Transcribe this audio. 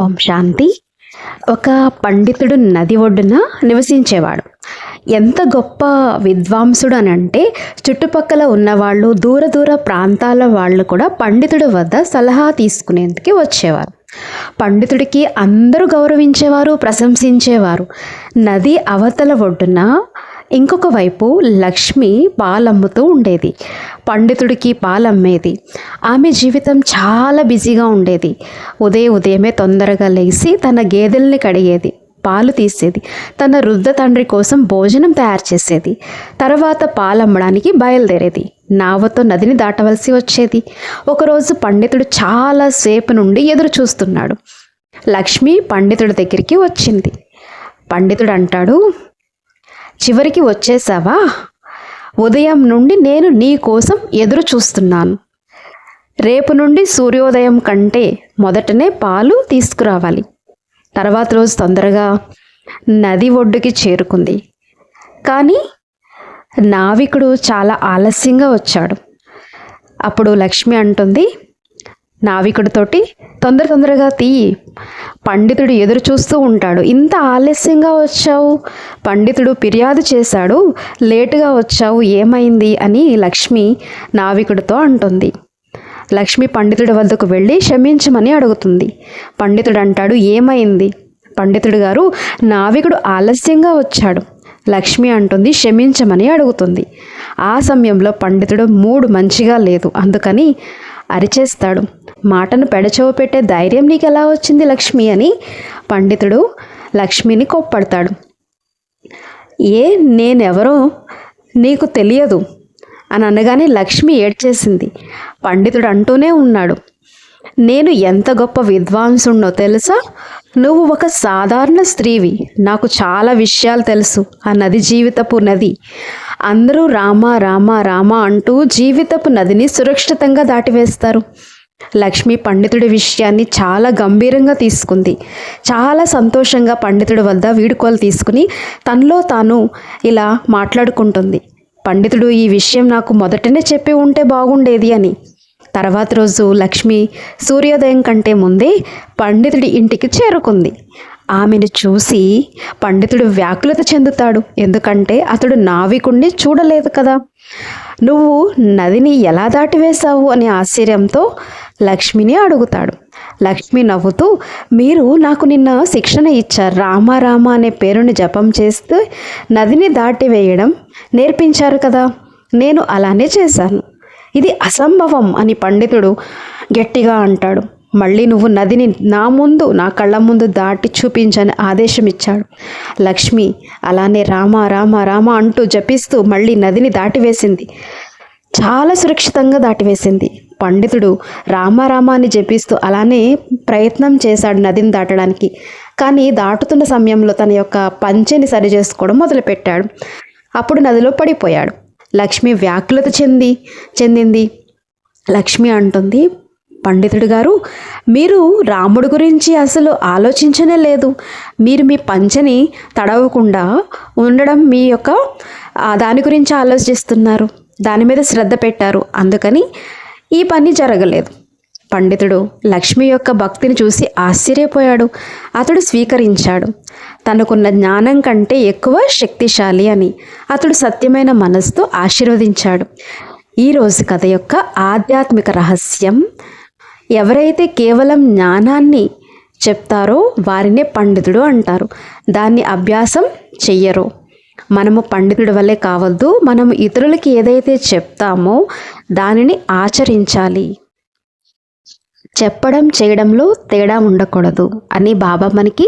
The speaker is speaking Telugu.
ఓం శాంతి. ఒక పండితుడు నది ఒడ్డున నివసించేవాడు. ఎంత గొప్ప విద్వాంసుడు అని అంటే చుట్టుపక్కల ఉన్నవాళ్ళు, దూర దూర ప్రాంతాల వాళ్ళు కూడా పండితుడి వద్ద సలహా తీసుకునేందుకు వచ్చేవారు. పండితుడికి అందరూ గౌరవించేవారు, ప్రశంసించేవారు. నది అవతల ఒడ్డున ఇంకొక వైపు లక్ష్మి పాలమ్ముతూ ఉండేది. పండితుడికి పాలమ్మేది. ఆమె జీవితం చాలా బిజీగా ఉండేది. ఉదయమే తొందరగా లేచి తన గేదెల్ని కడిగేది, పాలు తీసేది, తన వృద్ధ తండ్రి కోసం భోజనం తయారు చేసేది. తర్వాత పాలమ్మడానికి బయలుదేరేది. నావతో నదిని దాటవలసి వచ్చేది. ఒకరోజు పండితుడు చాలా సేపు నుండి ఎదురు చూస్తున్నాడు. లక్ష్మి పండితుడి దగ్గరికి వచ్చింది. పండితుడు అంటాడు, చివరికి వచ్చేసావా? ఉదయం నుండి నేను నీ కోసం ఎదురు చూస్తున్నాను. రేపు నుండి సూర్యోదయం కంటే మొదటనే పాలు తీసుకురావాలి. తర్వాత రోజు తొందరగా నది ఒడ్డుకి చేరుకుంది. కానీ నావికుడు చాలా ఆలస్యంగా వచ్చాడు. అప్పుడు లక్ష్మి అంటుంది నావికుడితోటి, తొందరగా తీయి, పండితుడు ఎదురు చూస్తూ ఉంటాడు. ఇంత ఆలస్యంగా వచ్చావు? పండితుడు ఫిర్యాదు చేశాడు, లేటుగా వచ్చావు, ఏమైంది అని లక్ష్మి నావికుడితో అంటుంది. లక్ష్మి పండితుడి వద్దకు వెళ్ళి క్షమించమని అడుగుతుంది. పండితుడు అంటాడు, ఏమైంది? పండితుడు గారు, నావికుడు ఆలస్యంగా వచ్చాడు. లక్ష్మి అంటుంది, క్షమించమని అడుగుతుంది. ఆ సమయంలో పండితుడు మూడు మంచిగా లేదు, అందుకని అరిచేస్తాడు. మాటను పెడచెవ పెట్టే ధైర్యం నీకు ఎలా వచ్చింది లక్ష్మి అని పండితుడు లక్ష్మిని కోప్పడతాడు. నేనెవరో నీకు తెలియదు అని అనగానే లక్ష్మి ఏడ్చేసింది. పండితుడు అంటూనే ఉన్నాడు, నేను ఎంత గొప్ప విద్వాంసున్నో తెలుసా? నువ్వు ఒక సాధారణ స్త్రీవి. నాకు చాలా విషయాలు తెలుసు. ఆ నది జీవితపు నది. అందరూ రామ రామ రామ అంటూ జీవితపు నదిని సురక్షితంగా దాటివేస్తారు. లక్ష్మి పండితుడి విషయాన్ని చాలా గంభీరంగా తీసుకుంది. చాలా సంతోషంగా పండితుడి వద్ద వీడుకోలు తీసుకుని తనలో తాను ఇలా మాట్లాడుకుంటుంది, పండితుడు ఈ విషయం నాకు మొదటనే చెప్పి ఉంటే బాగుండేది అని. తర్వాత రోజు లక్ష్మి సూర్యోదయం కంటే ముందే పండితుడి ఇంటికి చేరుకుంది. ఆమెను చూసి పండితుడు వ్యాకులత చెందుతాడు. ఎందుకంటే అతడు నావికుణ్ణి చూడలేదు కదా. నువ్వు నదిని ఎలా దాటివేశావు అని ఆశ్చర్యంతో లక్ష్మిని అడుగుతాడు. లక్ష్మి నవ్వుతూ, మీరు నాకు నిన్న శిక్షణ ఇచ్చారు. రామ అనే పేరుని జపం చేస్తూ నదిని దాటివేయడం నేర్పించారు కదా, నేను అలానే చేశాను. ఇది అసంభవం అని పండితుడు గట్టిగా అంటాడు. మళ్ళీ నువ్వు నదిని నా కళ్ళ ముందు దాటి చూపించని ఆదేశం ఇచ్చాడు. లక్ష్మి అలానే రామ రామ రామ అంటూ జపిస్తూ మళ్ళీ నదిని దాటివేసింది. చాలా సురక్షితంగా దాటివేసింది. పండితుడు రామ అని జపిస్తూ అలానే ప్రయత్నం చేశాడు నదిని దాటడానికి. కానీ దాటుతున్న సమయంలో తన యొక్క పంచెని సరి చేసుకోవడం మొదలుపెట్టాడు. అప్పుడు నదిలో పడిపోయాడు. లక్ష్మి వ్యాకులత చెందింది. లక్ష్మి అంటుంది, పండితుడు గారు, మీరు రాముడి గురించి అసలు ఆలోచించనే లేదు. మీరు మీ పంచని తడవకుండా ఉండడం మీ యొక్క దాని గురించి ఆలోచిస్తున్నారు, దాని మీద శ్రద్ధ పెట్టారు, అందుకని ఈ పని జరగలేదు. పండితుడు లక్ష్మి యొక్క భక్తిని చూసి ఆశ్చర్యపోయాడు. అతడు స్వీకరించాడు. తనకున్న జ్ఞానం కంటే ఎక్కువ శక్తిశాలి అని అతడు సత్యమైన మనసుతో ఆశీర్వదించాడు. ఈరోజు కథ యొక్క ఆధ్యాత్మిక రహస్యం, ఎవరైతే కేవలం జ్ఞానాన్ని చెప్తారో వారినే పండితుడు అంటారు. దాన్ని అభ్యాసం చెయ్యరు. మనము పండితుడి వల్లే కావద్దు. మనము ఇతరులకి ఏదైతే చెప్తామో దానిని ఆచరించాలి. చెప్పడం చేయడంలో తేడా ఉండకూడదు అని బాబా మనకి